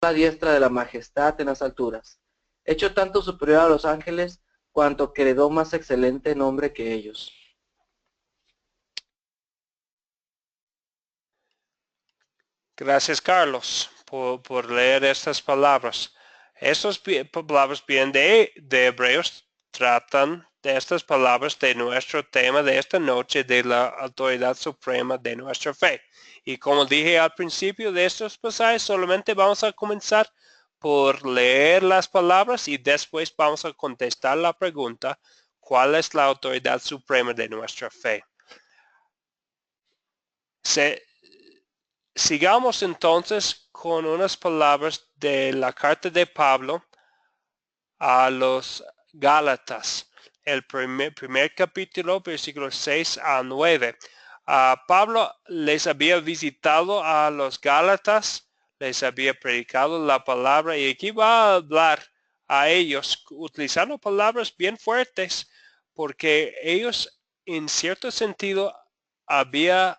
la diestra de la majestad en las alturas, hecho tanto superior a los ángeles, cuanto que heredó más excelente nombre que ellos. Gracias, Carlos, por leer estas palabras. Estas palabras bien de Hebreos tratan de estas palabras de nuestro tema de esta noche, de la autoridad suprema de nuestra fe. Y como dije al principio de estos pasajes, solamente vamos a comenzar por leer las palabras y después vamos a contestar la pregunta, ¿cuál es la autoridad suprema de nuestra fe? Sigamos entonces con unas palabras de la carta de Pablo a los Gálatas, el primer capítulo, versículos 6 a 9. Pablo les había visitado a los Gálatas, les había predicado la palabra y aquí va a hablar a ellos utilizando palabras bien fuertes porque ellos en cierto sentido habían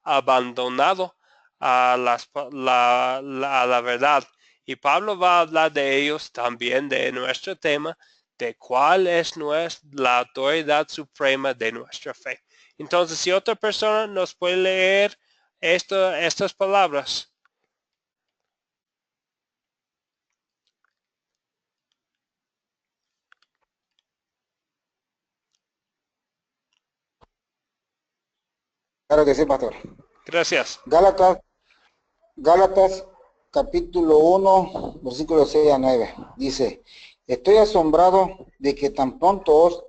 abandonado a la verdad. Y Pablo va a hablar de ellos también, de nuestro tema, de cuál es la autoridad suprema de nuestra fe. Entonces, si otra persona nos puede leer estas palabras. Claro que sí, pastor. Gracias. Gálatas capítulo 1, versículo 6 a 9. Dice, estoy asombrado de que tan pronto os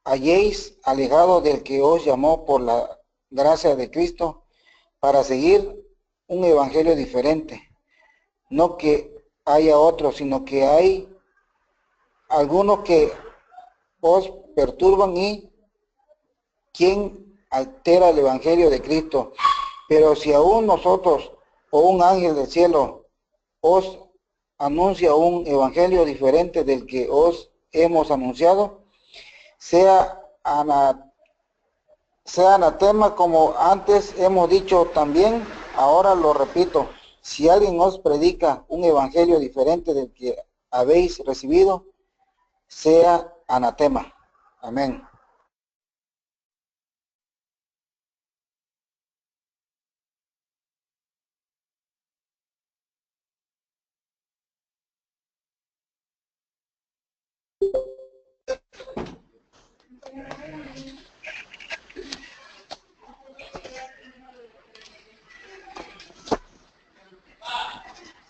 halléis alejado del que os llamó por la gracia de Cristo para seguir un evangelio diferente. No que haya otro, sino que hay algunos que os perturban y quien altera el evangelio de Cristo. Pero si aún nosotros o un ángel del cielo os anuncia un evangelio diferente del que os hemos anunciado, sea anatema, como antes hemos dicho también, ahora lo repito, si alguien os predica un evangelio diferente del que habéis recibido, sea anatema. Amén.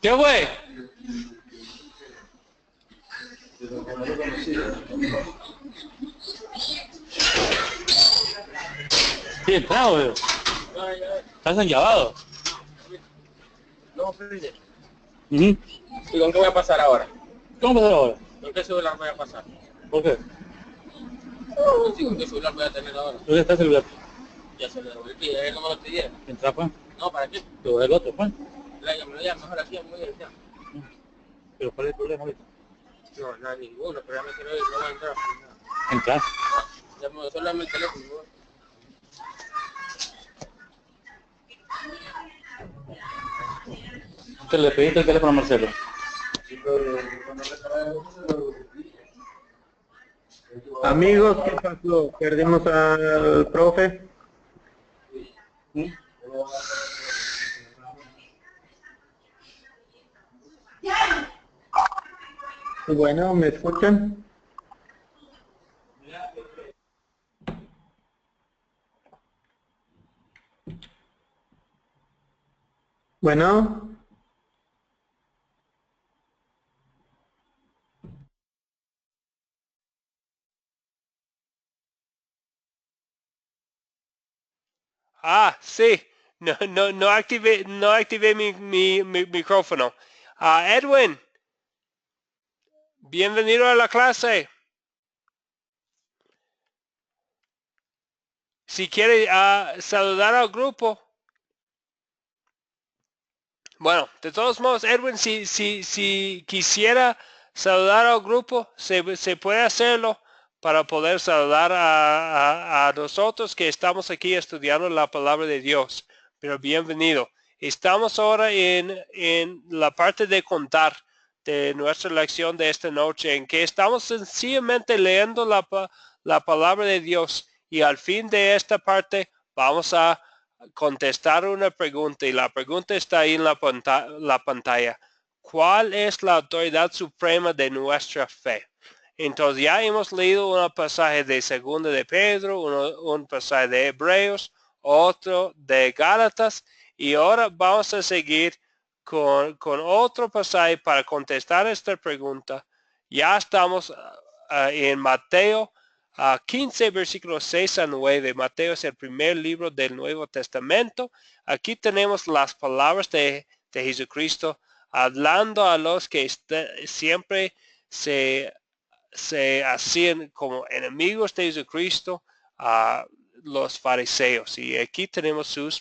¿Qué fue? Sí, entrado, veo. ¿Estás enllavado? No, Fede. ¿Y con qué voy a pasar ahora? ¿Cómo pasar ahora? ¿Con qué celular voy a pasar? ¿Por qué? No sé con qué celular voy a tener ahora. ¿Dónde está el celular? Ya se lo devolví, él no me lo pidiera. Entra, pues. No, ¿para qué? Te voy a dar el otro, pues. Me lo llamo mejor aquí, muy bien, ya. Pero ¿cuál es el problema ahorita? No, no hay ninguno, pero ya me quiero ir, no voy a entrar. Entra. Ya solo dame el teléfono. ¿Te le pediste el teléfono a Marcelo? Amigos, ¿qué pasó? ¿Perdimos al profe? Bueno, ¿me escuchan? Bueno. Sí. No activé mi micrófono. Edwin, bienvenido a la clase. Si quiere saludar al grupo. Bueno, de todos modos, Edwin, si quisiera saludar al grupo, se puede hacerlo para poder saludar a nosotros que estamos aquí estudiando la palabra de Dios. Pero bienvenido. Estamos ahora en la parte de contar de nuestra lección de esta noche, en que estamos sencillamente leyendo la palabra de Dios, y al fin de esta parte vamos a contestar una pregunta, y la pregunta está ahí en la pantalla. ¿Cuál es la autoridad suprema de nuestra fe? Entonces ya hemos leído un pasaje de Segunda de Pedro, un pasaje de Hebreos, otro de Gálatas, y ahora vamos a seguir con otro pasaje para contestar esta pregunta. Ya estamos en Mateo 15, versículos 6 a 9. Mateo es el primer libro del Nuevo Testamento. Aquí tenemos las palabras de Jesucristo hablando a los que siempre se hacían como enemigos de Jesucristo, a los fariseos. Y aquí tenemos sus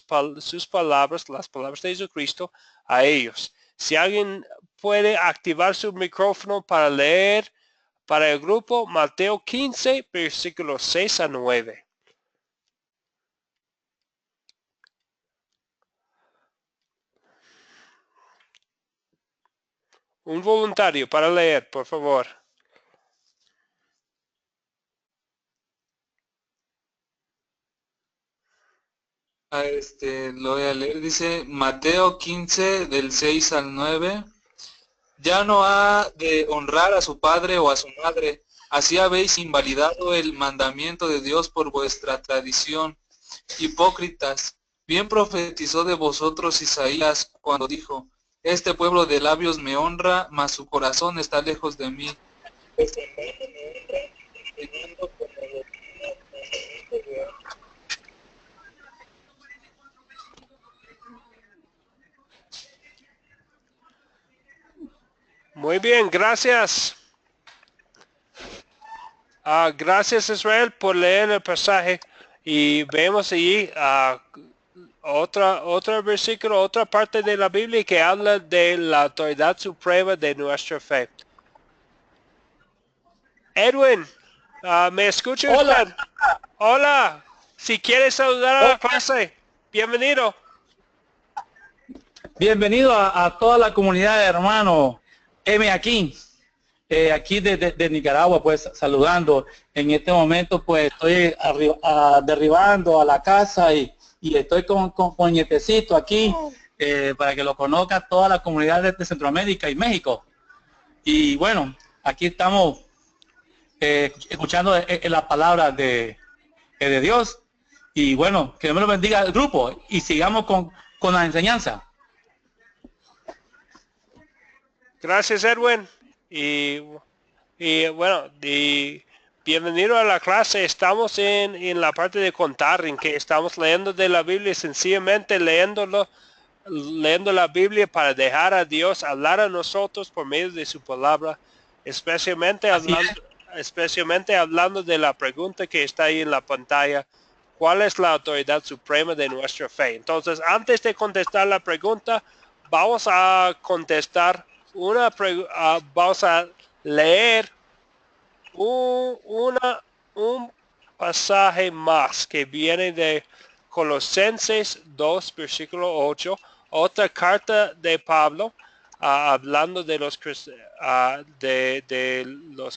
palabras, las palabras de Jesucristo a ellos. Si alguien puede activar su micrófono para leer para el grupo Mateo 15, versículos 6 a 9. Un voluntario para leer, por favor. Lo voy a leer. Dice Mateo 15 del 6 al 9. Ya no ha de honrar a su padre o a su madre. Así habéis invalidado el mandamiento de Dios por vuestra tradición. Hipócritas, bien profetizó de vosotros Isaías cuando dijo: este pueblo de labios me honra, mas su corazón está lejos de mí. Pues en vano me honran, enseñando como doctrina mandamientos de hombres. Muy bien, gracias. Gracias, Israel, por leer el pasaje. Y vemos allí otro versículo, otra parte de la Biblia que habla de la autoridad suprema de nuestra fe. Edwin, ¿me escucha usted? Hola. Si quiere saludar a la clase, bienvenido. Bienvenido a toda la comunidad de hermanos M aquí. Aquí de Nicaragua, pues saludando. En este momento pues estoy derribando a la casa y estoy con nietecito aquí para que lo conozca toda la comunidad de Centroamérica y México. Y bueno, aquí estamos escuchando la palabra de Dios. Y bueno, que Dios me lo bendiga el grupo y sigamos con la enseñanza. Gracias, Edwin. Y bueno, bienvenido a la clase. Estamos en la parte de contar, en que estamos leyendo de la Biblia, sencillamente leyendo la Biblia para dejar a Dios hablar a nosotros por medio de su palabra, especialmente hablando de la pregunta que está ahí en la pantalla: ¿cuál es la autoridad suprema de nuestra fe? Entonces, antes de contestar la pregunta, vamos a contestar vamos a leer un pasaje más que viene de Colosenses 2, versículo 8, otra carta de Pablo, hablando de los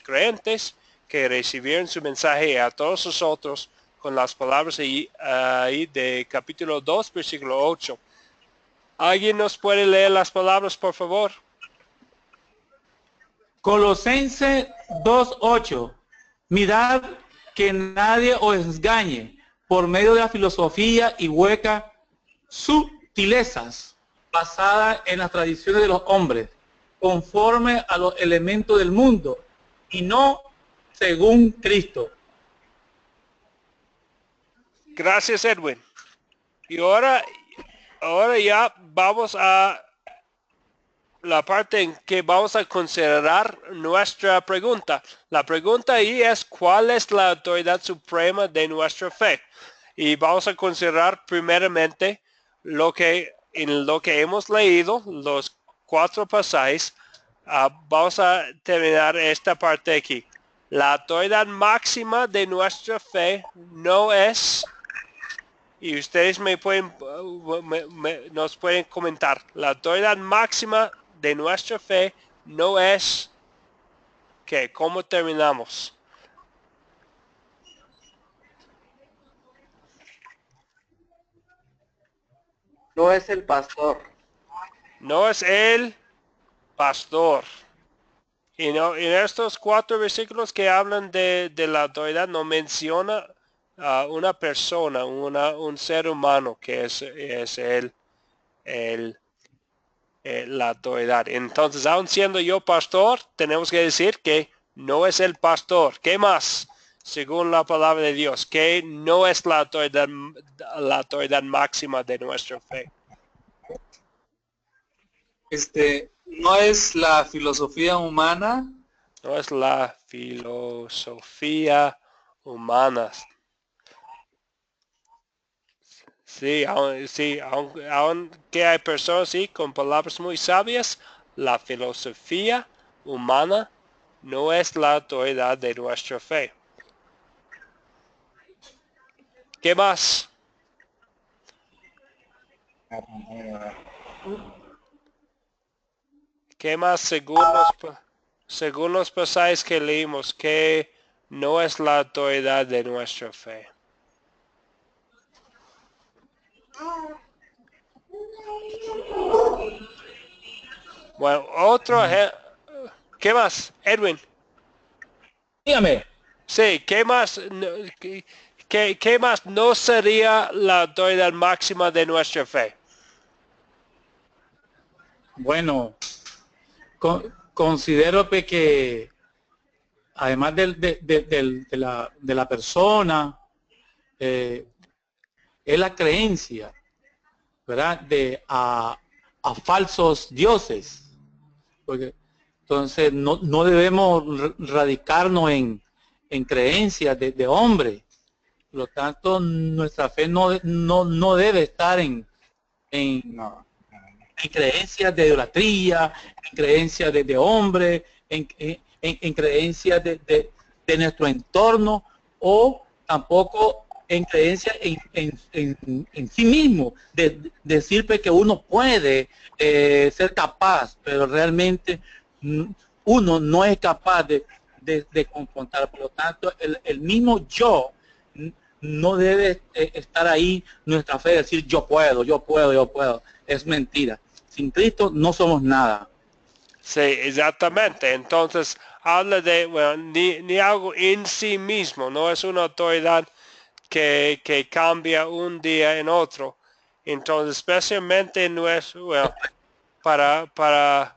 creyentes que recibieron su mensaje a todos nosotros, con las palabras ahí de capítulo 2, versículo 8. ¿Alguien nos puede leer las palabras, por favor? Colosenses 2:8. Mirad que nadie os engañe por medio de la filosofía y huecas sutilezas basadas en las tradiciones de los hombres, conforme a los elementos del mundo y no según Cristo. Gracias, Edwin. Y ahora ya vamos a la parte en que vamos a considerar nuestra pregunta. La pregunta ahí es: ¿cuál es la autoridad suprema de nuestra fe? Y vamos a considerar primeramente en lo que hemos leído, los 4 pasajes. Vamos a terminar esta parte aquí. La autoridad máxima de nuestra fe no es y ustedes me pueden, nos pueden comentar. La autoridad máxima de nuestra fe no es que, ¿cómo terminamos? No es el pastor. No es el pastor. Y no, en estos 4 versículos que hablan de la autoridad no menciona a una persona, un ser humano que es la autoridad. Entonces, aun siendo yo pastor, tenemos que decir que no es el pastor. ¿Qué más? Según la palabra de Dios, que no es la autoridad máxima de nuestra fe. No es la filosofía humana. No es la filosofía humana. Sí, aunque hay personas sí, con palabras muy sabias, la filosofía humana no es la autoridad de nuestra fe. ¿Qué más? ¿Qué más según los pasajes que leímos, que no es la autoridad de nuestra fe? Bueno, ¿qué más, Edwin? Dígame. Sí, ¿qué más? ¿Qué más no sería la autoridad máxima de nuestra fe? Bueno, considero que además de la persona, es la creencia, ¿verdad? A falsos dioses. Porque entonces no debemos radicarnos en creencias de hombre. Por lo tanto, nuestra fe no debe estar en creencias de idolatría, en creencias de hombre, en creencias de nuestro entorno, o tampoco en creencias en sí mismo, de decir que uno puede ser capaz, pero realmente uno no es capaz de confrontar. Por lo tanto, el mismo yo no debe estar ahí nuestra fe, decir yo puedo. Es mentira. Sin Cristo no somos nada. Sí, exactamente. Entonces, habla de, bueno, ni algo en sí mismo, no es una autoridad que cambia un día en otro. Entonces, especialmente bueno, para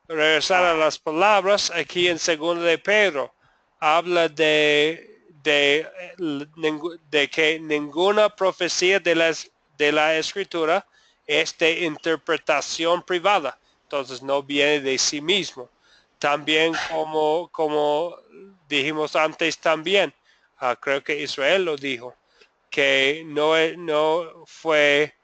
regresar a las palabras, aquí en 2 de Pedro, habla de que ninguna profecía de la Escritura es de interpretación privada. Entonces no viene de sí mismo. También como dijimos antes también, creo que Israel lo dijo, que no fue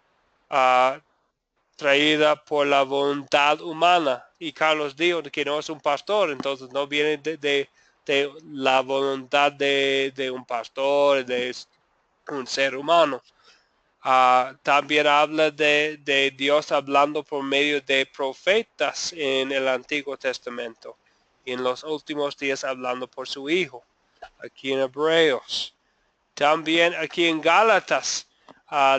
traída por la voluntad humana. Y Carlos dijo que no es un pastor, entonces no viene de la voluntad de un pastor, de un ser humano. También habla de Dios hablando por medio de profetas en el Antiguo Testamento. Y en los últimos días hablando por su Hijo. Aquí en Hebreos. También aquí en Gálatas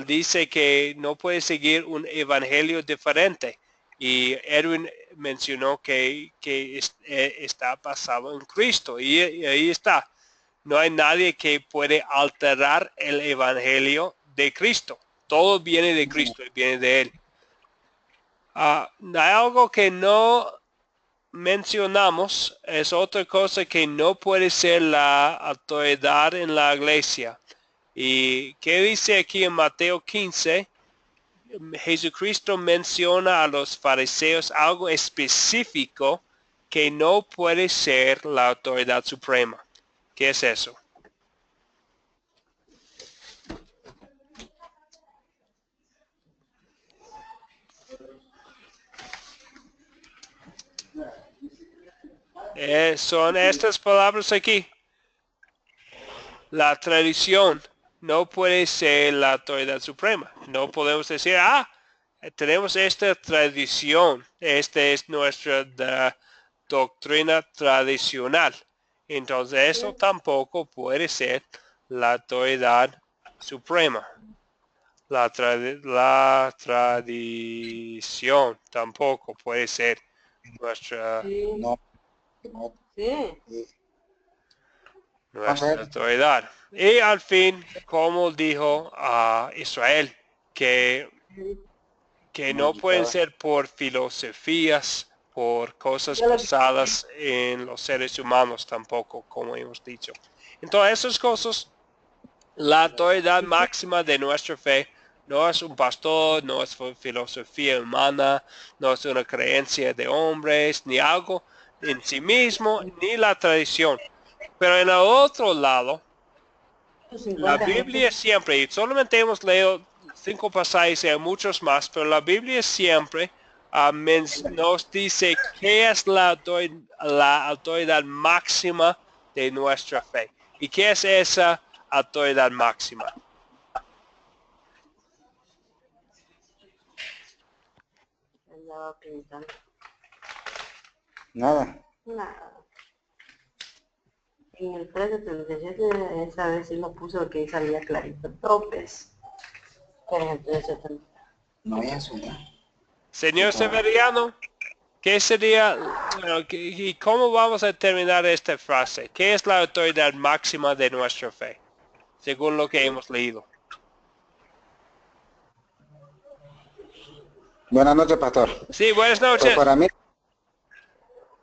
dice que no puede seguir un evangelio diferente. Y Edwin mencionó que está basado en Cristo. Y ahí está. No hay nadie que puede alterar el evangelio de Cristo. Todo viene de Cristo y viene de Él. Hay algo que no mencionamos, es otra cosa que no puede ser la autoridad en la iglesia. ¿Y qué dice aquí en Mateo 15? Jesucristo menciona a los fariseos algo específico que no puede ser la autoridad suprema. ¿Qué es eso? Son estas palabras aquí. La tradición. no puede ser la autoridad suprema. No podemos decir, tenemos esta tradición, esta es nuestra doctrina tradicional. Entonces eso tampoco puede ser la autoridad suprema. La tradición tampoco puede ser nuestra, No, no, nuestra autoridad. Y al fin, como dijo a Israel, que no pueden ser por filosofías, por cosas basadas en los seres humanos tampoco, como hemos dicho. Entonces esas cosas, la autoridad máxima de nuestra fe no es un pastor, no es filosofía humana, no es una creencia de hombres, ni algo en sí mismo, ni la tradición. Pero en el otro lado, la Biblia siempre, y solamente hemos leído 5 pasajes y hay muchos más, pero la Biblia siempre nos dice qué es la autoridad máxima de nuestra fe. ¿Y qué es esa autoridad máxima? nada. En el 377 esa vez sí lo puso que salía clarito topes. Pero en el 370. No, eso ya. Señor Severiano, ¿qué sería, y cómo vamos a terminar esta frase? ¿Qué es la autoridad máxima de nuestra fe? Según lo que hemos leído. Buenas noches, pastor. Sí, buenas noches.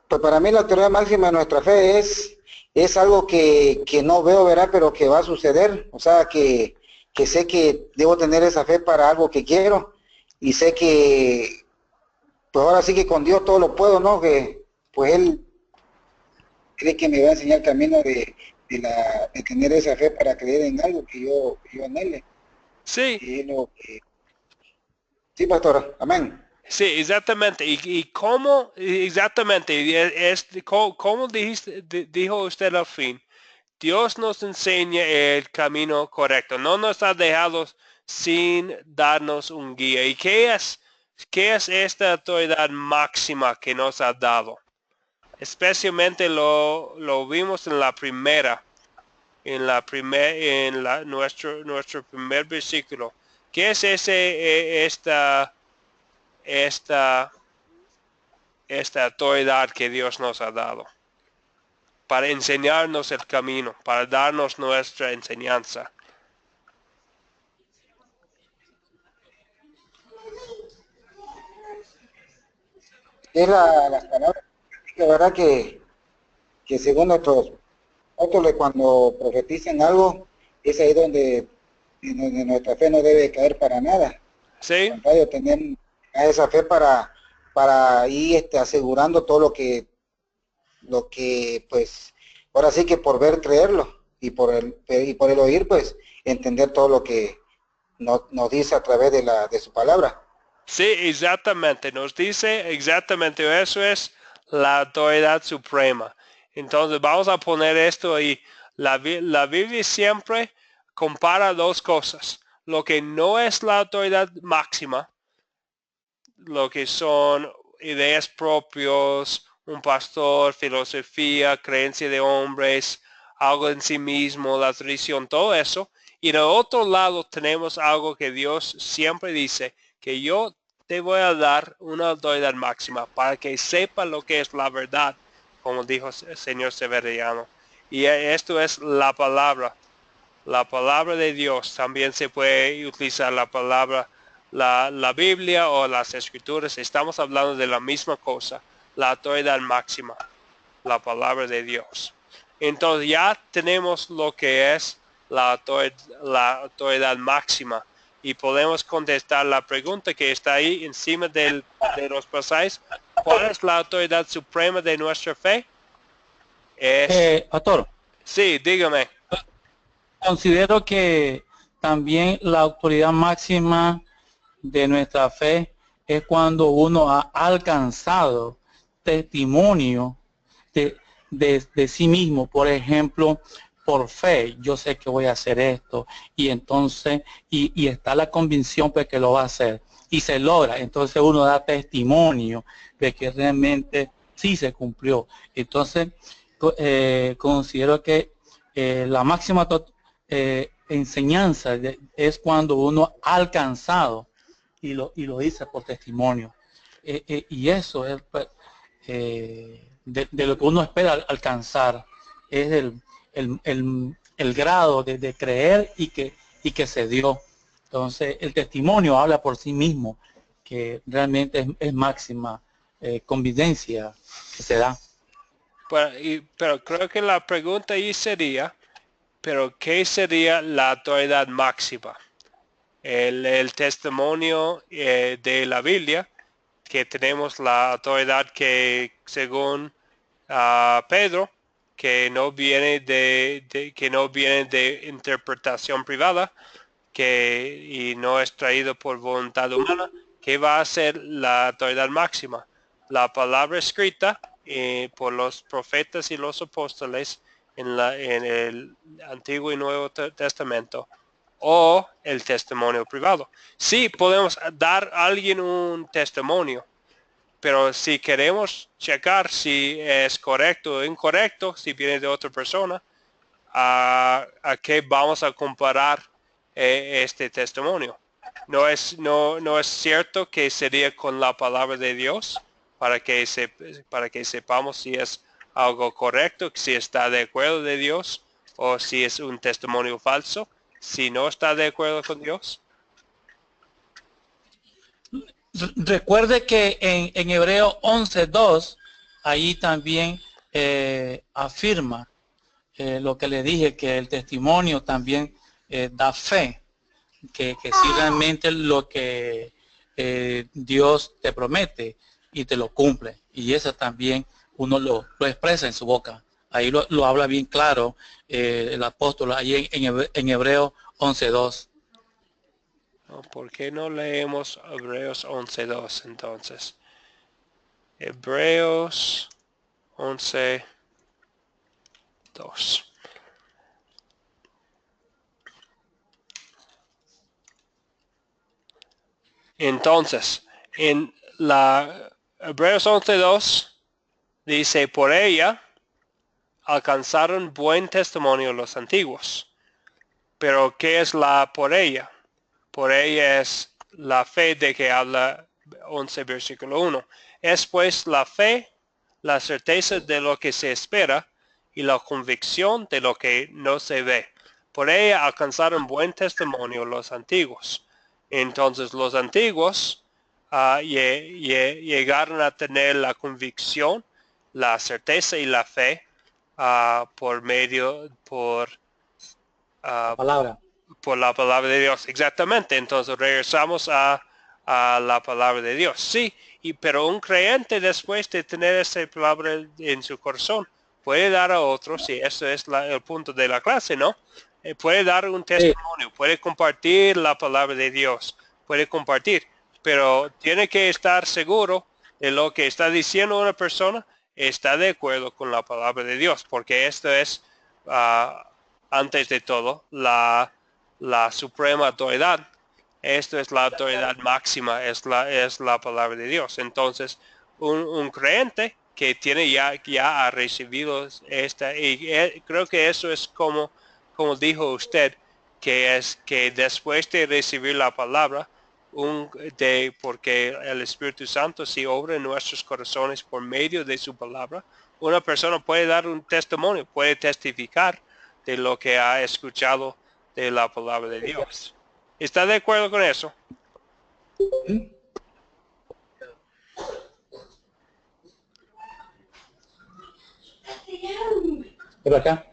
Pues para mí la autoridad máxima de nuestra fe es algo que no veo, ¿verdad? Pero que va a suceder. O sea, que sé que debo tener esa fe para algo que quiero. Y sé que, pues ahora sí que con Dios todo lo puedo, ¿no? Que pues Él cree que me va a enseñar el camino de tener esa fe para creer en algo que yo anhele. Sí. Y es lo que... Sí, pastor. Amén. Sí, exactamente. ¿Y cómo, exactamente, cómo dijo usted al fin? Dios nos enseña el camino correcto. No nos ha dejado sin darnos un guía. ¿Y qué es esta autoridad máxima que nos ha dado? Especialmente lo vimos en la primera, nuestro primer versículo. ¿Qué es esta autoridad que Dios nos ha dado? Para enseñarnos el camino, para darnos nuestra enseñanza. Es las palabras, la verdad que según nosotros cuando profetizan algo, es ahí donde nuestra fe no debe caer para nada. Sí. Al contrario, tener esa fe para ir asegurando todo lo que pues ahora sí que por ver creerlo y por el oír pues entender todo lo que nos dice a través de su palabra. Sí, exactamente, nos dice exactamente, eso es la autoridad suprema. Entonces vamos a poner esto ahí. La Biblia siempre compara dos cosas. Lo que no es la autoridad máxima, lo que son ideas propias, un pastor, filosofía, creencia de hombres, algo en sí mismo, la tradición, todo eso. Y en el otro lado tenemos algo que Dios siempre dice, que yo te voy a dar una autoridad máxima para que sepa lo que es la verdad, como dijo el señor Severiano. Y esto es la palabra de Dios. También se puede utilizar la palabra, la Biblia o las Escrituras. Estamos hablando de la misma cosa, la autoridad máxima, la palabra de Dios. Entonces ya tenemos lo que es la autoridad máxima y podemos contestar la pregunta que está ahí encima de los pasajes. ¿Cuál es la autoridad suprema de nuestra fe? Pastor. Sí, dígame. Considero que también la autoridad máxima de nuestra fe es cuando uno ha alcanzado testimonio de sí mismo. Por ejemplo, por fe, yo sé que voy a hacer esto, y entonces, y está la convicción pues que lo va a hacer, y se logra, entonces uno da testimonio de que realmente sí se cumplió. Entonces, considero que la máxima enseñanza es cuando uno ha alcanzado y lo dice por testimonio. Y eso es de lo que uno espera alcanzar, es el grado de creer y que se dio. Entonces el testimonio habla por sí mismo, que realmente es máxima convivencia que se da. Pero creo que la pregunta ahí sería, pero ¿qué sería la autoridad máxima? El testimonio de la Biblia, que tenemos la autoridad que según Pedro, que no viene de interpretación privada, y no es traído por voluntad humana. ¿Qué va a ser la autoridad máxima? La palabra escrita por los profetas y los apóstoles en el Antiguo y Nuevo Testamento, o el testimonio privado. Sí, podemos dar a alguien un testimonio, pero si queremos checar si es correcto o incorrecto, si viene de otra persona, ¿a qué vamos a comparar este testimonio? No es cierto que sería con la palabra de Dios para que sepamos si es algo correcto, si está de acuerdo de Dios o si es un testimonio falso, si no está de acuerdo con Dios. Recuerde que en Hebreo 11:2, ahí también afirma lo que le dije, que el testimonio también da fe, que si realmente lo que Dios te promete y te lo cumple, y eso también uno lo expresa en su boca. Ahí lo habla bien claro el apóstol, ahí en Hebreo 11:2. ¿Por qué no leemos Hebreos 11:2 entonces? Hebreos 11:2. Entonces, en la Hebreos 11:2 dice, por ella alcanzaron buen testimonio los antiguos. Pero ¿qué es la por ella? Por ella es la fe de que habla 11 versículo 1. Es pues la fe, la certeza de lo que se espera y la convicción de lo que no se ve. Por ella alcanzaron buen testimonio los antiguos. Entonces los antiguos llegaron a tener la convicción, la certeza y la fe por la palabra de Dios. Exactamente. Entonces regresamos a la palabra de Dios. Sí, pero un creyente, después de tener esa palabra en su corazón, puede dar a otros, y eso es el punto de la clase, ¿no? Puede dar un testimonio, puede compartir la palabra de Dios, puede compartir, pero tiene que estar seguro de lo que está diciendo una persona, está de acuerdo con la palabra de Dios, porque esto es, antes de todo, la suprema autoridad. Esto es la autoridad máxima, es la palabra de Dios. Entonces, un creyente que tiene ya ha recibido esta, y creo que eso es como dijo usted, que es que después de recibir la palabra, porque el Espíritu Santo sí obra en nuestros corazones por medio de su palabra, una persona puede dar un testimonio, puede testificar de lo que ha escuchado de la palabra de Dios. ¿Está de acuerdo con eso? ¿Por acá?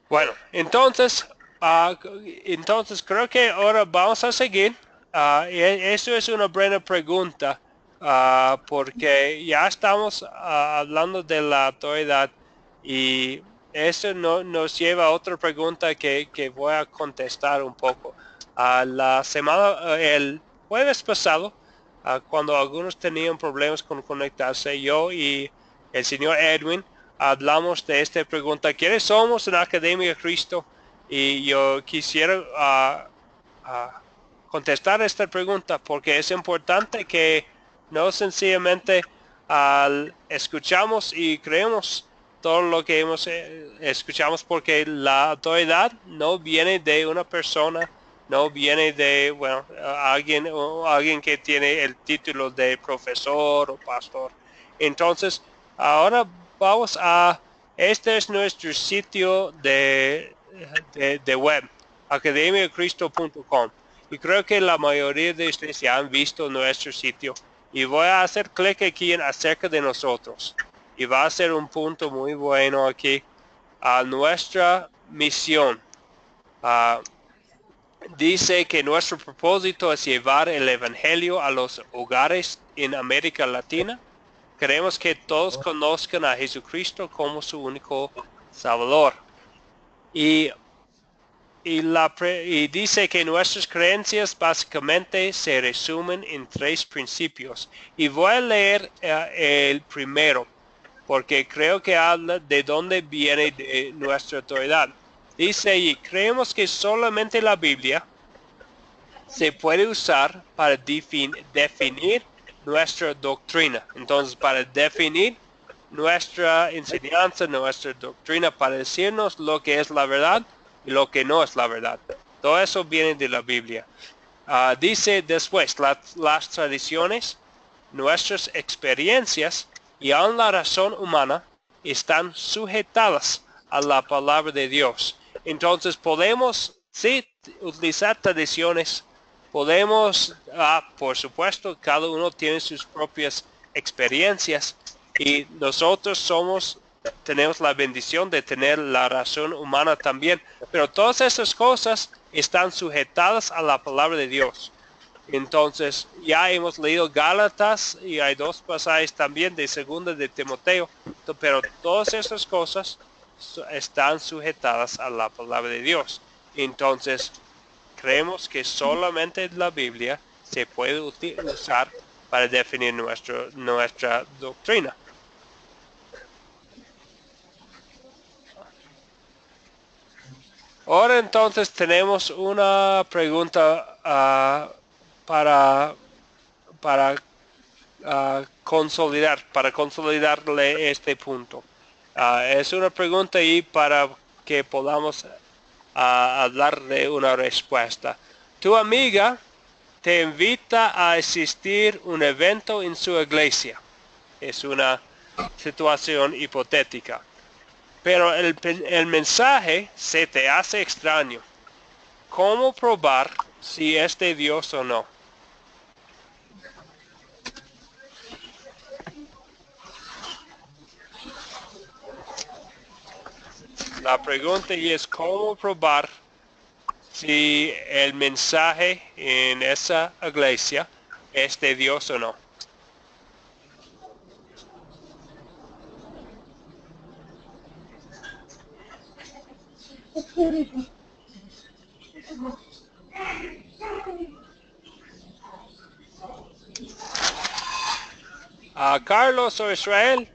Bueno, entonces creo que ahora vamos a seguir. Eso es una buena pregunta, porque ya estamos hablando de la autoridad, y eso nos lleva a otra pregunta que voy a contestar un poco. El jueves pasado, cuando algunos tenían problemas con conectarse, yo y el señor Edwin hablamos de esta pregunta. ¿Quiénes somos en la Academia de Cristo? Y yo quisiera contestar esta pregunta porque es importante que no sencillamente escuchamos y creemos todo lo que escuchamos, porque la autoridad no viene de una persona, no viene de alguien que tiene el título de profesor o pastor. Entonces, ahora vamos este es nuestro sitio de web, academiacristo.com. Y creo que la mayoría de ustedes ya han visto nuestro sitio. Y voy a hacer clic aquí en acerca de nosotros. Y va a ser un punto muy bueno aquí a nuestra misión. Dice que nuestro propósito es llevar el evangelio a los hogares en América Latina. Queremos que todos conozcan a Jesucristo como su único Salvador. Y dice que nuestras creencias básicamente se resumen en 3 principios. Y voy a leer el primero, porque creo que habla de dónde viene de nuestra autoridad. Dice, y creemos que solamente la Biblia se puede usar para definir nuestra doctrina. Entonces, para definir nuestra enseñanza, nuestra doctrina, para decirnos lo que es la verdad y lo que no es la verdad. Todo eso viene de la Biblia. Dice después, las tradiciones, nuestras experiencias y aún la razón humana están sujetadas a la palabra de Dios. Entonces podemos, sí, utilizar tradiciones. Podemos, por supuesto, cada uno tiene sus propias experiencias y nosotros tenemos la bendición de tener la razón humana también. Pero todas esas cosas están sujetadas a la palabra de Dios. Entonces, ya hemos leído Gálatas y hay 2 pasajes también de 2 de Timoteo. Pero todas esas cosas están sujetadas a la palabra de Dios. Entonces, creemos que solamente la Biblia se puede usar para definir nuestra doctrina. Ahora entonces tenemos una pregunta para consolidarle este punto. Es una pregunta y para que podamos hablar de una respuesta. Tu amiga te invita a asistir a un evento en su iglesia. Es una situación hipotética. Pero el mensaje se te hace extraño. ¿Cómo probar si es de Dios o no? La pregunta es cómo probar si el mensaje en esa iglesia es de Dios o no. Carlos o Israel.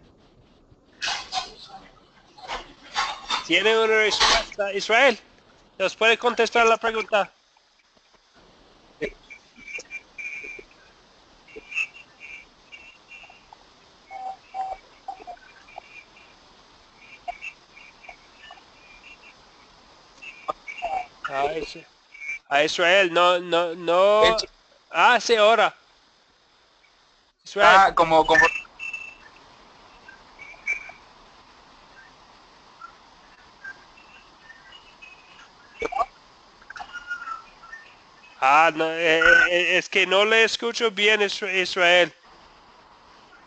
¿Tiene una respuesta? Israel, ¿nos puede contestar la pregunta? A Israel, no. Sí, ahora. Israel. Como No, es que no le escucho bien, Israel.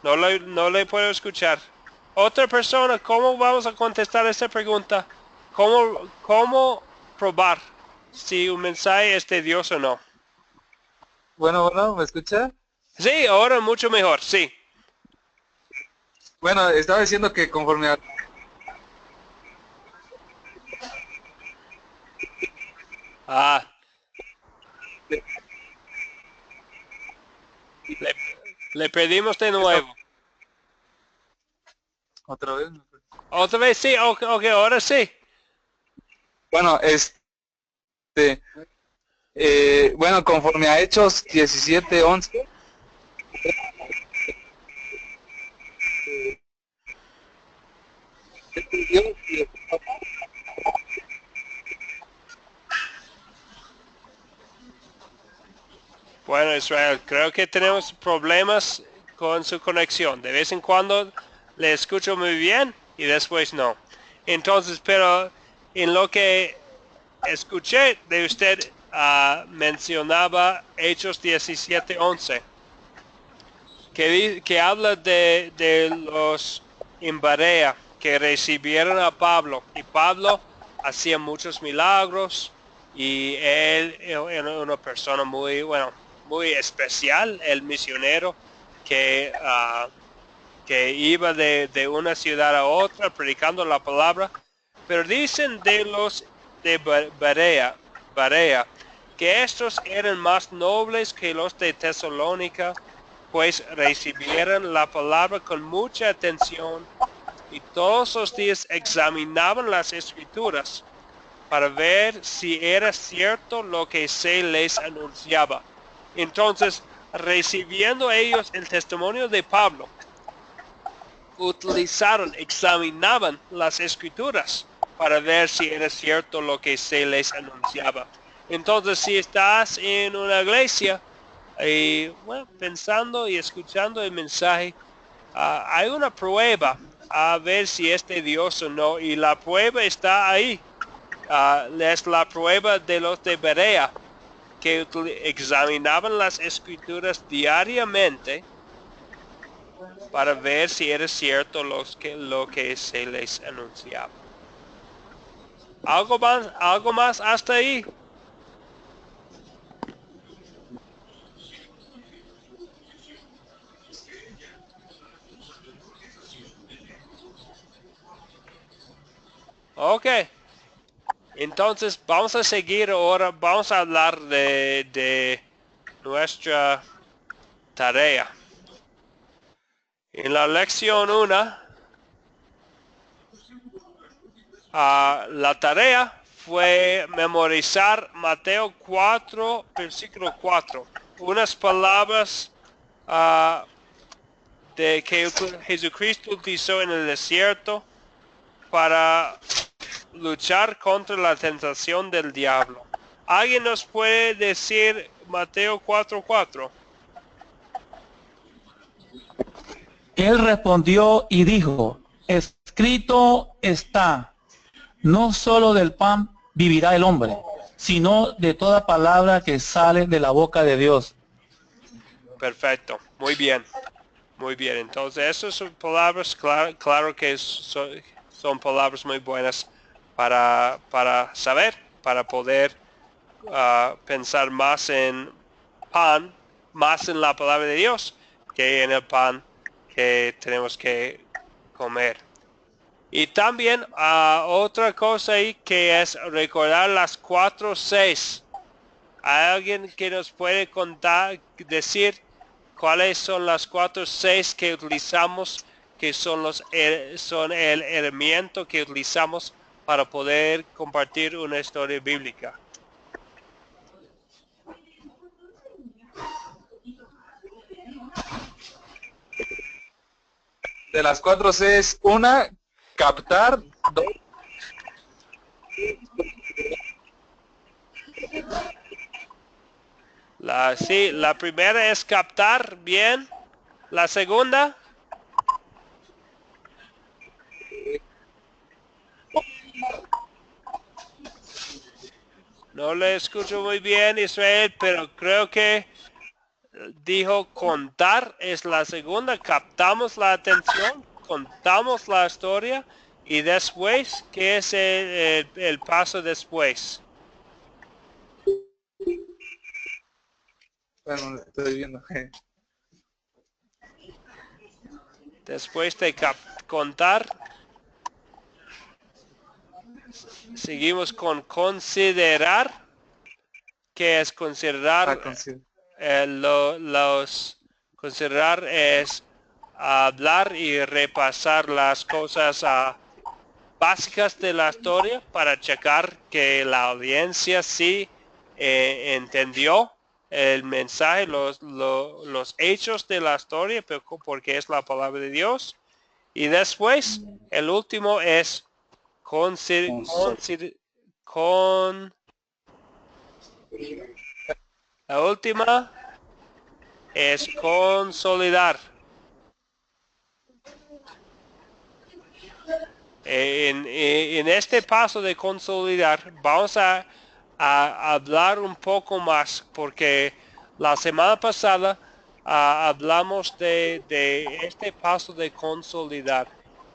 No le puedo escuchar. Otra persona, ¿cómo vamos a contestar esta pregunta? ¿Cómo probar si un mensaje es de Dios o no? Bueno, ¿me escucha? Sí, ahora mucho mejor, sí. Bueno, estaba diciendo que conforme a... Le pedimos de nuevo. ¿Otra vez? Otra vez sí, ok, ahora sí. Bueno, bueno, conforme a Hechos 17:11, Bueno, Israel, creo que tenemos problemas con su conexión. De vez en cuando le escucho muy bien y después no. Entonces, pero en lo que escuché de usted, mencionaba Hechos 17:11, que habla de los en Berea que recibieron a Pablo. Y Pablo hacía muchos milagros y él era una persona muy, bueno, muy especial, el misionero que iba de una ciudad a otra predicando la palabra. Pero dicen de los de Berea que estos eran más nobles que los de Tesalónica, pues recibieron la palabra con mucha atención y todos los días examinaban las escrituras para ver si era cierto lo que se les anunciaba. Entonces, recibiendo ellos el testimonio de Pablo, examinaban las escrituras para ver si era cierto lo que se les anunciaba. Entonces, si estás en una iglesia y bueno, pensando y escuchando el mensaje, hay una prueba a ver si es de Dios o no, y la prueba está ahí. Es la prueba de los de Berea, que examinaban las escrituras diariamente para ver si era cierto lo que se les anunciaba. ¿Algo más hasta ahí? Ok. Entonces vamos a seguir ahora, vamos a hablar de nuestra tarea. En la lección 1, la tarea fue memorizar Mateo 4, versículo 4. Unas palabras de que Jesucristo utilizó en el desierto para luchar contra la tentación del diablo. ¿Alguien nos puede decir Mateo 4:4? Él respondió y dijo, escrito está, no solo del pan vivirá el hombre, sino de toda palabra que sale de la boca de Dios. Perfecto, muy bien. Muy bien, entonces esas son palabras, claro que son palabras muy buenas para saber, para poder pensar más en pan, más en la palabra de Dios que en el pan que tenemos que comer. Y también otra cosa ahí que es recordar las 4:6. ¿Hay alguien que nos puede decir cuáles son las 4:6 que utilizamos, que son el elemento que utilizamos para poder compartir una historia bíblica? de las 4C es una, captar, dos, la primera es captar bien. La segunda. No le escucho muy bien, Israel, pero creo que dijo contar es la segunda. Captamos la atención, contamos la historia y después, ¿qué es el paso después? bueno, estoy viendo. Después de contar, seguimos con considerar, que es considerar. Considerar es hablar y repasar las cosas básicas de la historia para checar que la audiencia sí entendió el mensaje, los hechos de la historia, porque es la palabra de Dios. Y después, el último es la última es consolidar. En este paso de consolidar vamos a hablar un poco más, porque la semana pasada hablamos de este paso de consolidar,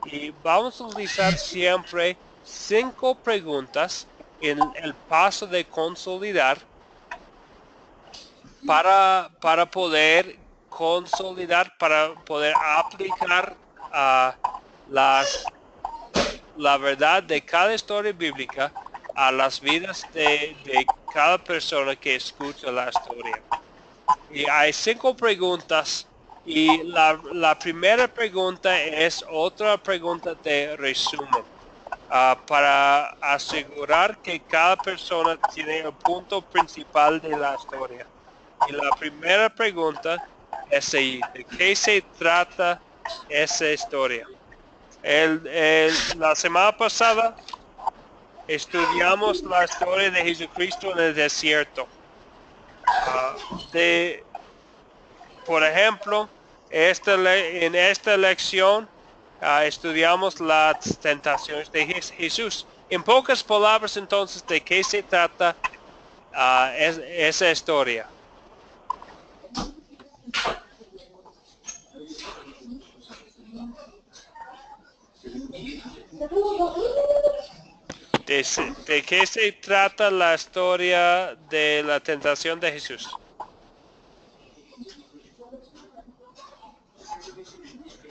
y vamos a utilizar siempre 5 preguntas en el paso de consolidar para poder consolidar, para poder aplicar la verdad de cada historia bíblica a las vidas de cada persona que escucha la historia. Y hay 5 preguntas, y la primera pregunta es otra pregunta de resumen, para asegurar que cada persona tiene el punto principal de la historia. Y la primera pregunta es ¿de qué se trata esa historia? La semana pasada estudiamos la historia de Jesucristo en el desierto. Por ejemplo, en esta lección estudiamos las tentaciones de Jesús. En pocas palabras, entonces, ¿de qué se trata esa historia? ¿De qué se trata la historia de la tentación de Jesús?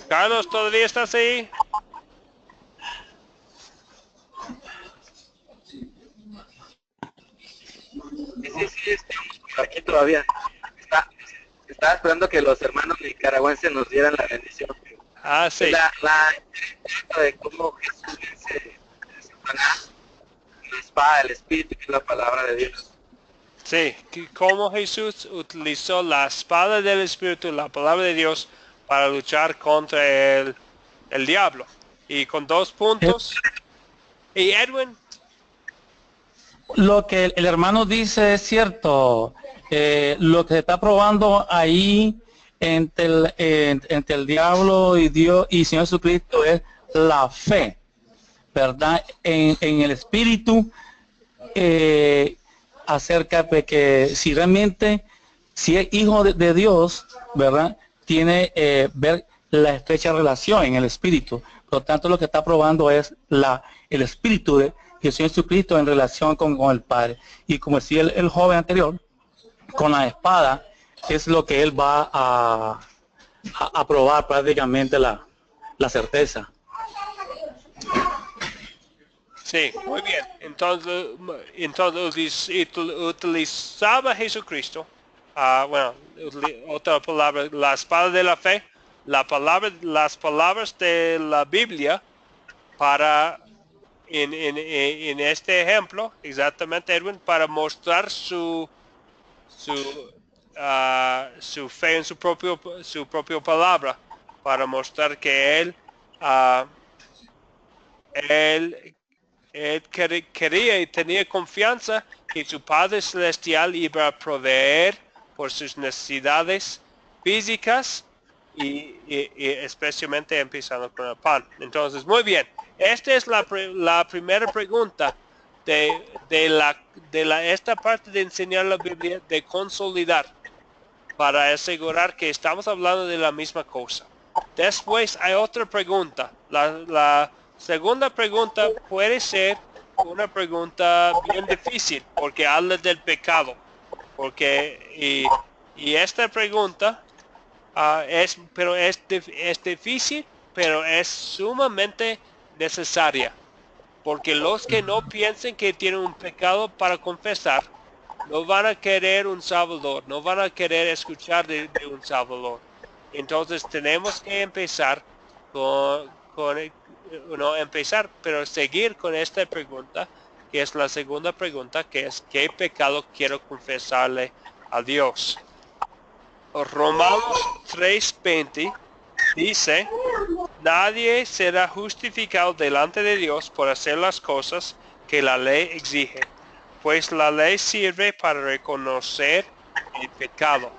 Carlos, ¿todavía estás ahí? Sí, estamos por aquí todavía. Estaba esperando que los hermanos nicaragüenses nos dieran la bendición. Sí. La de cómo Jesús vence a Satanás, la espada del Espíritu, que es la palabra de Dios. Sí, cómo Jesús utilizó la espada del Espíritu, la palabra de Dios, para luchar contra el diablo. Y con 2 puntos. Y Edwin. Lo que el hermano dice es cierto. Lo que se está probando ahí entre el diablo y Dios y Señor Jesucristo es la fe, ¿verdad? En el Espíritu, acerca de que si realmente, si es hijo de Dios, ¿verdad? Tiene ver la estrecha relación en el Espíritu. Por lo tanto, lo que está probando es el Espíritu de Jesucristo en relación con el Padre. Y como decía el joven anterior, con la espada es lo que él va a probar prácticamente la certeza. Sí, muy bien. Entonces utilizaba Jesucristo, otra palabra, la espada de la fe, las palabras de la Biblia para, en este ejemplo, exactamente, Edwin, para mostrar su fe en su propia palabra, para mostrar que él quería y tenía confianza que su Padre Celestial iba a proveer por sus necesidades físicas y especialmente empezando con el pan. Entonces, muy bien. Esta es la primera pregunta de esta parte de enseñar la Biblia, de consolidar, para asegurar que estamos hablando de la misma cosa. Después hay otra pregunta. La segunda pregunta puede ser una pregunta bien difícil, porque habla del pecado. Y esta pregunta es difícil, pero es sumamente necesaria. Porque los que no piensen que tienen un pecado para confesar, no van a querer un Salvador, no van a querer escuchar de un Salvador. Entonces tenemos que empezar con no empezar, pero seguir con esta pregunta, que es la segunda pregunta, que es ¿qué pecado quiero confesarle a Dios? Romanos 3:20 dice, nadie será justificado delante de Dios por hacer las cosas que la ley exige, pues la ley sirve para reconocer el pecado.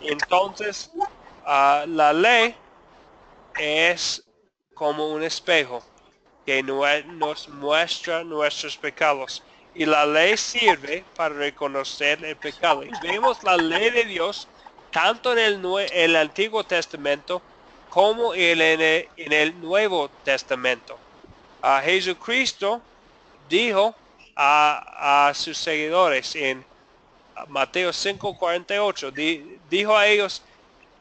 Entonces, la ley es como un espejo que nos muestra nuestros pecados. Y la ley sirve para reconocer el pecado. Y vemos la ley de Dios tanto en el Antiguo Testamento como en el Nuevo Testamento. Jesucristo dijo a sus seguidores en Mateo 5:48, dijo a ellos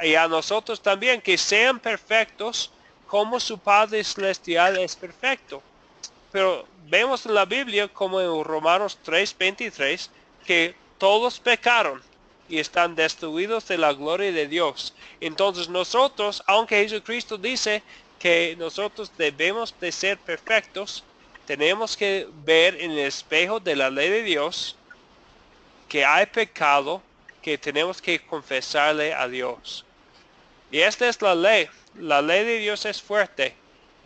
y a nosotros también que sean perfectos como su Padre Celestial es perfecto. Pero vemos en la Biblia como en Romanos 3:23 que todos pecaron y están destruidos de la gloria de Dios. Entonces nosotros, aunque Jesucristo dice que nosotros debemos de ser perfectos, tenemos que ver en el espejo de la ley de Dios que hay pecado que tenemos que confesarle a Dios. Y esta es la ley. La ley de Dios es fuerte.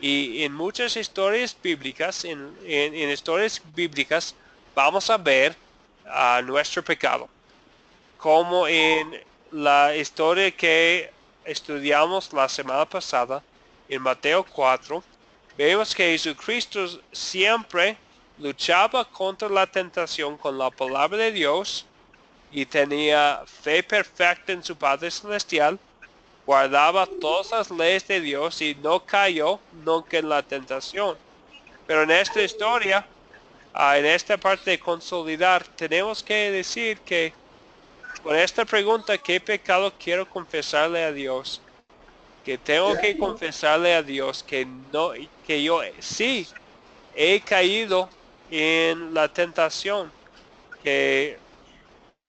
Y en muchas historias bíblicas, en historias bíblicas, vamos a ver nuestro pecado. Como en la historia que estudiamos la semana pasada, en Mateo 4, vemos que Jesucristo siempre luchaba contra la tentación con la palabra de Dios y tenía fe perfecta en su Padre Celestial, guardaba todas las leyes de Dios y no cayó nunca en la tentación. Pero en esta historia, en esta parte de consolidar, tenemos que decir que con esta pregunta, ¿qué pecado quiero confesarle a Dios? Que tengo que confesarle a Dios que yo sí he caído en la tentación, que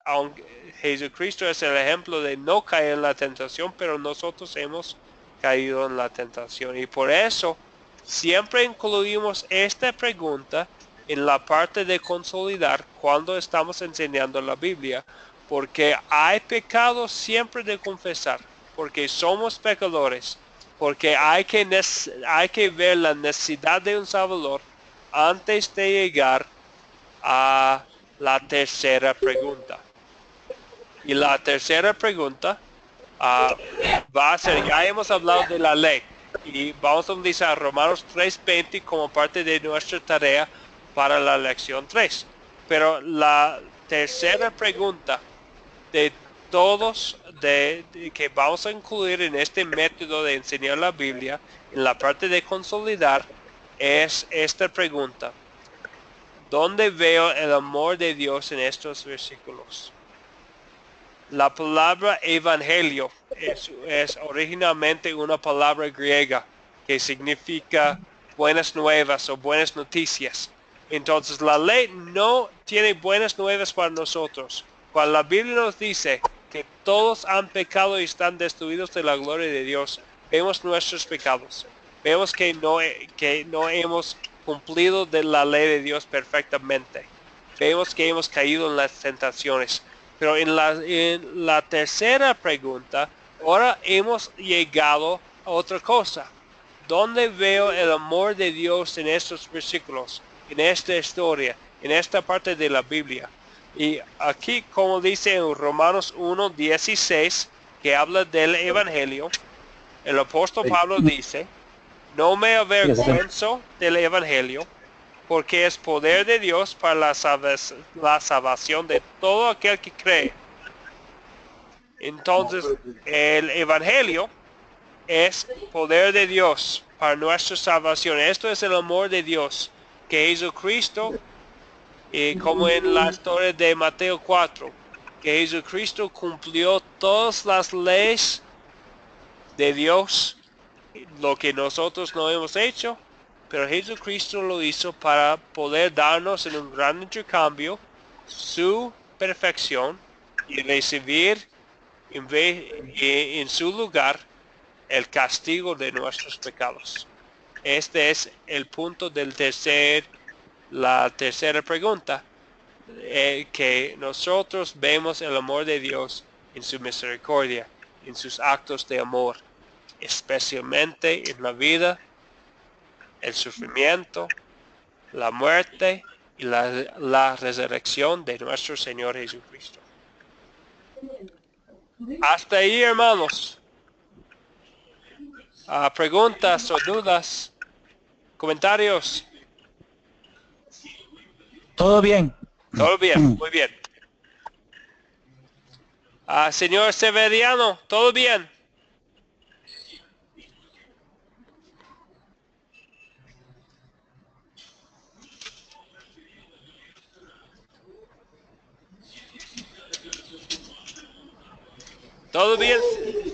aunque Jesucristo es el ejemplo de no caer en la tentación, pero nosotros hemos caído en la tentación. Y por eso siempre incluimos esta pregunta en la parte de consolidar cuando estamos enseñando la Biblia, porque hay pecado siempre de confesar, porque somos pecadores, porque hay que ver la necesidad de un Salvador antes de llegar a la tercera pregunta. Y la tercera pregunta va a ser, ya hemos hablado de la ley y vamos a utilizar Romanos 3:20 como parte de nuestra tarea para la lección 3. Pero la tercera pregunta de todos que vamos a incluir en este método de enseñar la Biblia, en la parte de consolidar, es esta pregunta. ¿Dónde veo el amor de Dios en estos versículos? La palabra evangelio es originalmente una palabra griega que significa buenas nuevas o buenas noticias. Entonces la ley no tiene buenas nuevas para nosotros. Cuando la Biblia nos dice que todos han pecado y están destruidos de la gloria de Dios, vemos nuestros pecados. Vemos que no hemos cumplido de la ley de Dios perfectamente. Vemos que hemos caído en las tentaciones. Pero en la tercera pregunta, ahora hemos llegado a otra cosa. ¿Dónde veo el amor de Dios en estos versículos, en esta historia, en esta parte de la Biblia? Y aquí, como dice en Romanos 1:16, que habla del Evangelio, el apóstol Pablo dice, no me avergüenzo del Evangelio, porque es poder de Dios para la salvación de todo aquel que cree. Entonces, el Evangelio es poder de Dios para nuestra salvación. Esto es el amor de Dios, que Jesucristo, como en la historia de Mateo 4, que Jesucristo cumplió todas las leyes de Dios, lo que nosotros no hemos hecho, pero Jesucristo lo hizo para poder darnos en un gran intercambio su perfección y recibir en su lugar el castigo de nuestros pecados. este es el punto la tercera pregunta, que nosotros vemos el amor de Dios en su misericordia, en sus actos de amor, especialmente en la vida, el sufrimiento, la muerte y la resurrección de nuestro Señor Jesucristo. Hasta ahí, hermanos. Preguntas o dudas, comentarios. Todo bien. Todo bien, muy bien. Señor Severiano, ¿todo bien?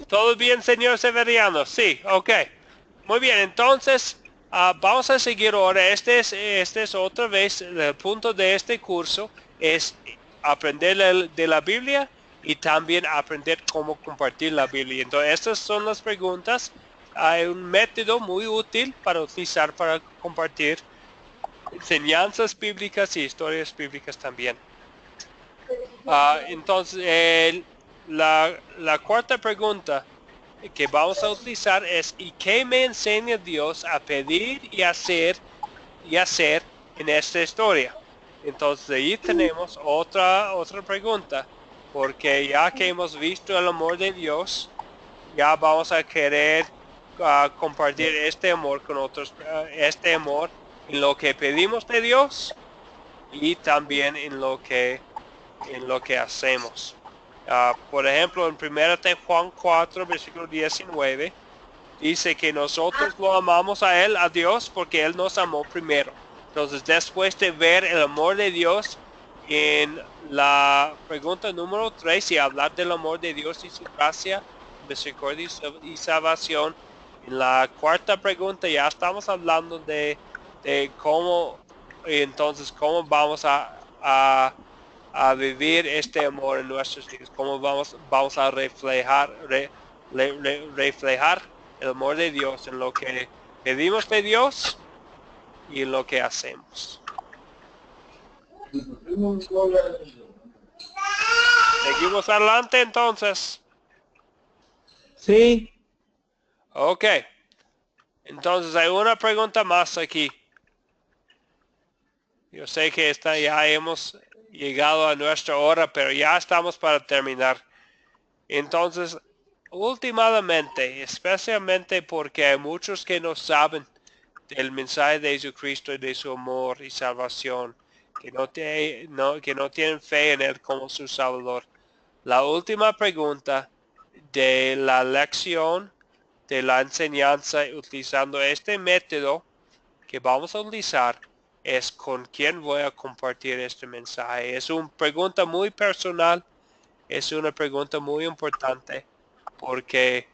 Todo bien, señor Severiano. Sí, ok. Muy bien, entonces vamos a seguir ahora. Este es otra vez el punto de este curso, es aprender de la Biblia y también aprender cómo compartir la Biblia. Entonces, estas son las preguntas. Hay un método muy útil para utilizar para compartir enseñanzas bíblicas y historias bíblicas también. Entonces, la cuarta pregunta que vamos a utilizar es: ¿y qué me enseña Dios a pedir y hacer en esta historia? Entonces ahí tenemos otra pregunta, porque ya que hemos visto el amor de Dios, ya vamos a querer compartir este amor con otros, este amor en lo que pedimos de Dios y también en lo que hacemos. Por ejemplo, en 1 de Juan 4, versículo 19, dice que nosotros lo amamos a Él, a Dios, porque Él nos amó primero. Entonces, después de ver el amor de Dios en la pregunta número 3 y hablar del amor de Dios y su gracia, misericordia y salvación, en la cuarta pregunta ya estamos hablando de cómo, entonces, cómo vamos a vivir este amor en nuestros vidas, cómo vamos a reflejar el amor de Dios en lo que pedimos de Dios y en lo que hacemos. Seguimos adelante entonces. Sí. Ok. Entonces hay una pregunta más aquí. Yo sé que ya hemos llegado a nuestra hora, pero ya estamos para terminar. Entonces, últimamente, especialmente porque hay muchos que no saben del mensaje de Jesucristo y de su amor y salvación, que no tienen fe en Él como su Salvador. La última pregunta de la lección, de la enseñanza, utilizando este método que vamos a utilizar, es: ¿con quién voy a compartir este mensaje? Es una pregunta muy personal, es una pregunta muy importante, porque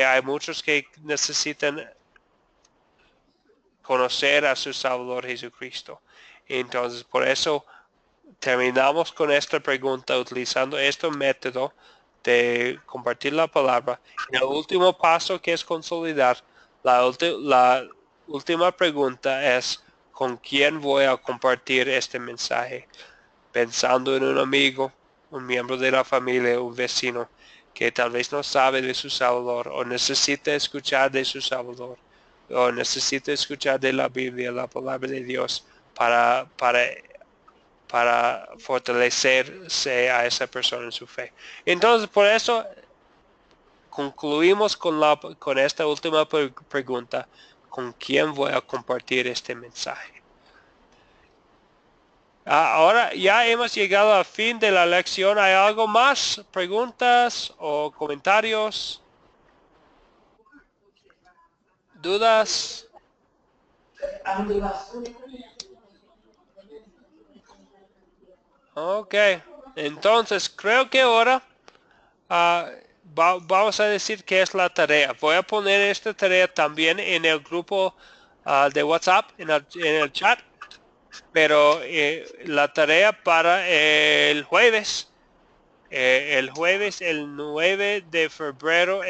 hay muchos que necesitan conocer a su Salvador Jesucristo. Entonces, por eso terminamos con esta pregunta utilizando este método de compartir la palabra. Y el último paso, que es consolidar, la última pregunta es: ¿con quién voy a compartir este mensaje? Pensando en un amigo, un miembro de la familia, un vecino que tal vez no sabe de su Salvador, o necesita escuchar de su Salvador, o necesita escuchar de la Biblia, la palabra de Dios, para fortalecerse a esa persona en su fe. Entonces, por eso concluimos con esta última pregunta: ¿con quién voy a compartir este mensaje? Ahora ya hemos llegado al fin de la lección. ¿Hay algo más? ¿Preguntas o comentarios? ¿Dudas? Ok, entonces creo que ahora vamos a decir qué es la tarea. Voy a poner esta tarea también en el grupo de WhatsApp, en el chat. Pero la tarea para el jueves El jueves, el 9 de febrero,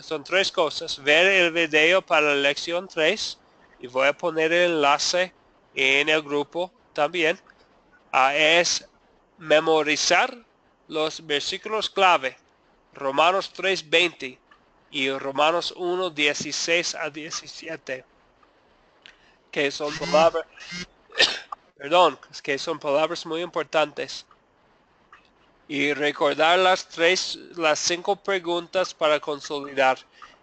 son 3 cosas. Ver el video para la lección 3 y voy a poner el enlace en el grupo también. Es memorizar los versículos clave, Romanos 3:20 y Romanos 1:16 a 17, que son palabras, que son palabras muy importantes. Y recordar las 5 preguntas para consolidar.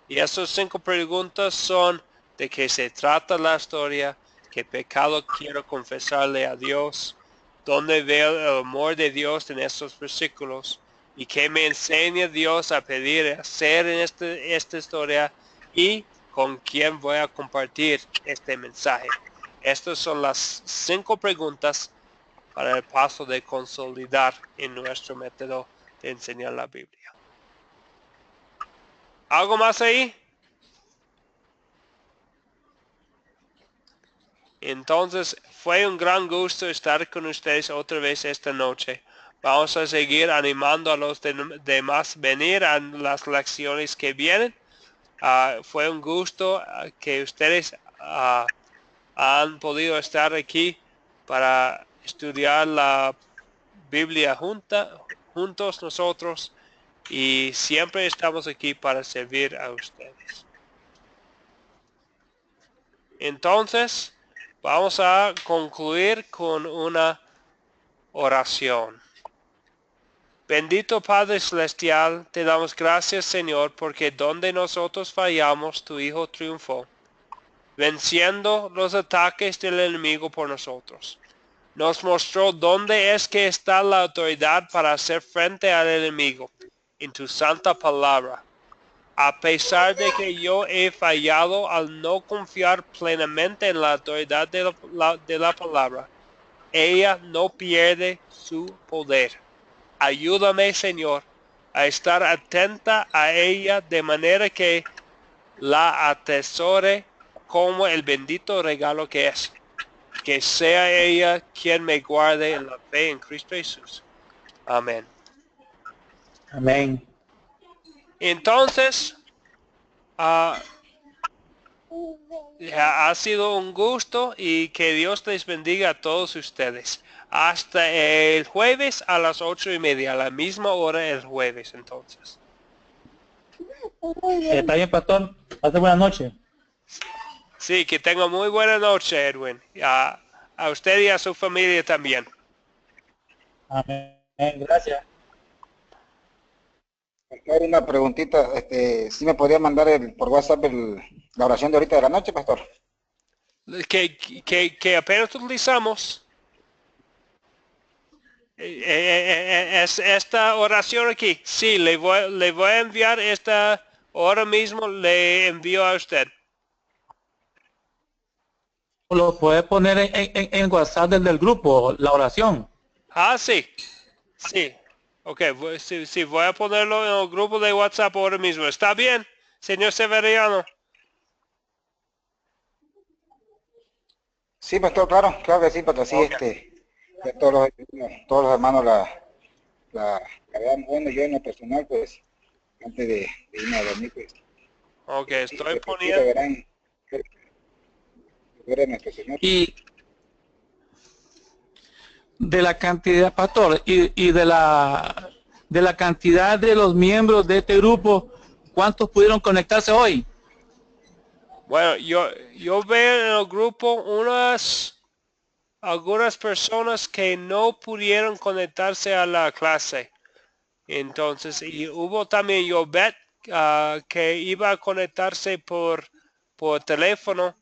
Y esas 5 preguntas son: ¿de qué se trata la historia? ¿Qué pecado quiero confesarle a Dios? ¿Dónde veo el amor de Dios en estos versículos? ¿Y qué me enseña Dios a pedir, a hacer en esta historia? ¿Y con quién voy a compartir este mensaje? Estas son las 5 preguntas para el paso de consolidar en nuestro método de enseñar la Biblia. ¿Algo más ahí? Entonces, fue un gran gusto estar con ustedes otra vez esta noche. Vamos a seguir animando a los demás venir a las lecciones que vienen. Fue un gusto que ustedes han podido estar aquí para estudiar la Biblia juntos nosotros, y siempre estamos aquí para servir a ustedes. Entonces, vamos a concluir con una oración. Bendito Padre Celestial, te damos gracias, Señor, porque donde nosotros fallamos, tu Hijo triunfó, venciendo los ataques del enemigo por nosotros. Nos mostró dónde es que está la autoridad para hacer frente al enemigo, en tu santa palabra. A pesar de que yo he fallado al no confiar plenamente en la autoridad de la palabra, ella no pierde su poder. Ayúdame, Señor, a estar atenta a ella de manera que la atesore como el bendito regalo que es. Que sea ella quien me guarde en la fe en Cristo Jesús. Amén. Amén. Entonces, ha sido un gusto y que Dios les bendiga a todos ustedes. Hasta el jueves a las 8:30, a la misma hora el jueves, entonces. Está bien, pastor. Pase buena noche. Sí, que tenga muy buena noche, Edwin. A usted y a su familia también. Amén. Gracias. Pastor, una preguntita, ¿sí me podría mandar por WhatsApp la oración de ahorita de la noche, pastor? Que apenas utilizamos. Es esta oración aquí. Sí, le voy a enviar esta ahora mismo, le envío a usted. Lo puede poner en WhatsApp del grupo, la oración. Sí. Sí. Ok, sí, voy a ponerlo en el grupo de WhatsApp ahora mismo. ¿Está bien, señor Severiano? Sí, pastor, claro que sí, porque así Okay. que todos los hermanos la vean. Bueno, yo en lo personal, pues, antes de irme a dormir, pues, Ok, estoy sí, poniendo. verán nuestro Señor. Y de la cantidad, pastor, y de la cantidad de los miembros de este grupo, ¿cuántos pudieron conectarse hoy? Bueno, yo veo en el grupo algunas personas que no pudieron conectarse a la clase. Entonces, y hubo también Yobet que iba a conectarse por teléfono,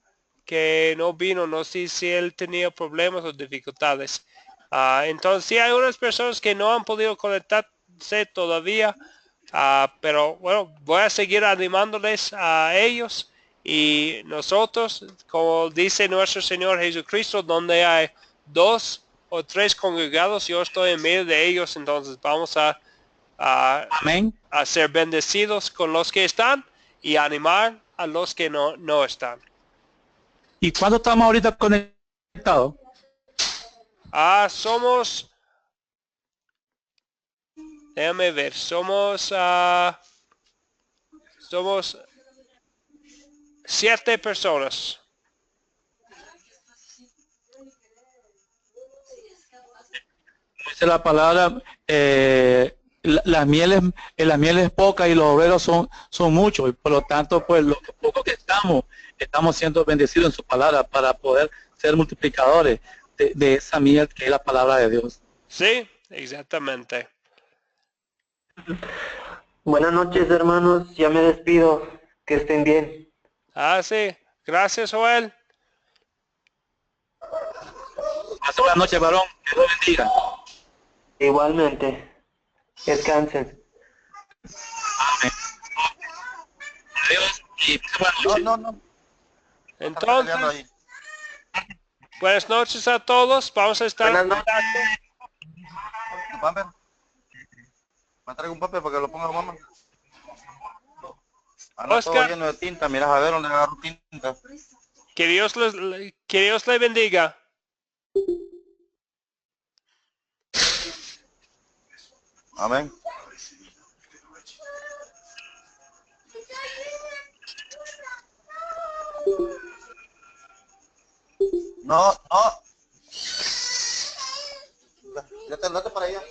que no vino. No sé si él tenía problemas o dificultades. Entonces, sí hay unas personas que no han podido conectarse todavía, pero bueno, voy a seguir animándoles a ellos. Y nosotros, como dice nuestro Señor Jesucristo, donde hay 2 o 3 congregados, yo estoy en medio de ellos. Entonces vamos a Amén. a ser bendecidos con los que están y animar a los que no están. ¿Y cuándo estamos ahorita conectados? Somos Déjame ver. Somos 7 personas. Dice la palabra, las mieles pocas y los obreros son muchos, y por lo tanto, pues los pocos que estamos siendo bendecidos en su palabra para poder ser multiplicadores de esa miel que es la palabra de Dios. Sí, exactamente. Buenas noches, hermanos. Ya me despido. Que estén bien. Sí. Gracias, Joel. Hasta buenas noches, varón. Que Dios bendiga. Igualmente. Descansen. Amén. Adiós y buenas noches. No. Entonces, buenas noches a todos. Vamos a estar Buenas en noches. contacto. ¿Tu papel? Me traigo un papel para que lo ponga mamá. Anda todo Oscar. lleno de tinta, mira a ver dónde agarro tinta. Que Dios le bendiga. Amén. No. Date para allá.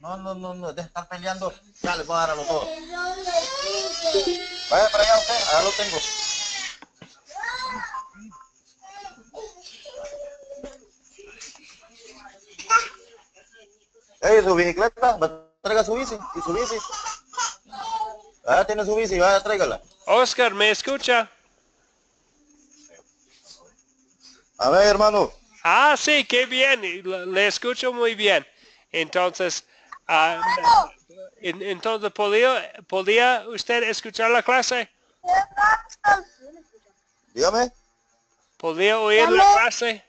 No, deja de estar peleando. Ya les voy a dar a los dos. Vaya para allá usted, allá lo tengo. Ey, su bicicleta, traiga su bici, y su bici. Ah, tiene su bici, vaya, tráigala. Oscar, ¿me escucha? A ver, hermano. Sí, qué bien. Le escucho muy bien. Entonces, ¿podía usted escuchar la clase? Dígame. ¿Podía oír la clase?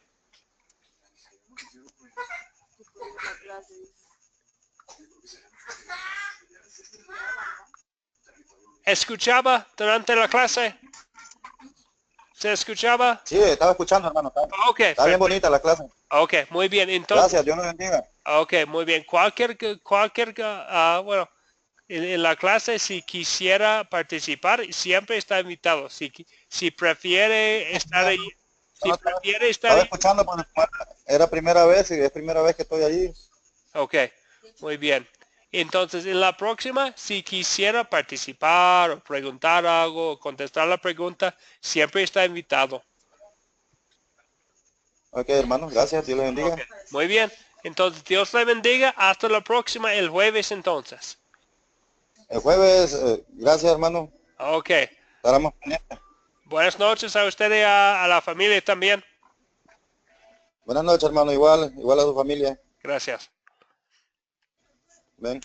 ¿Escuchaba durante la clase? ¿Se escuchaba? Sí, estaba escuchando, hermano. Ok. Está bien bonita la clase. Ok, muy bien. Entonces, Gracias, Dios nos bendiga. ok, muy bien. Bueno, en la clase, si quisiera participar, siempre está invitado. Si prefiere estar ahí, Estaba escuchando, pues, era primera vez y es primera vez que estoy allí. Ok, muy bien. Entonces, en la próxima, si quisiera participar o preguntar algo, o contestar la pregunta, siempre está invitado. Ok, hermano, gracias, Dios le bendiga. Okay, muy bien. Entonces, Dios le bendiga. Hasta la próxima, el jueves entonces. El jueves, gracias, hermano. Ok. Estaremos pendientes. Buenas noches a usted y a la familia también. Buenas noches, hermano, igual a su familia. Gracias. Ven.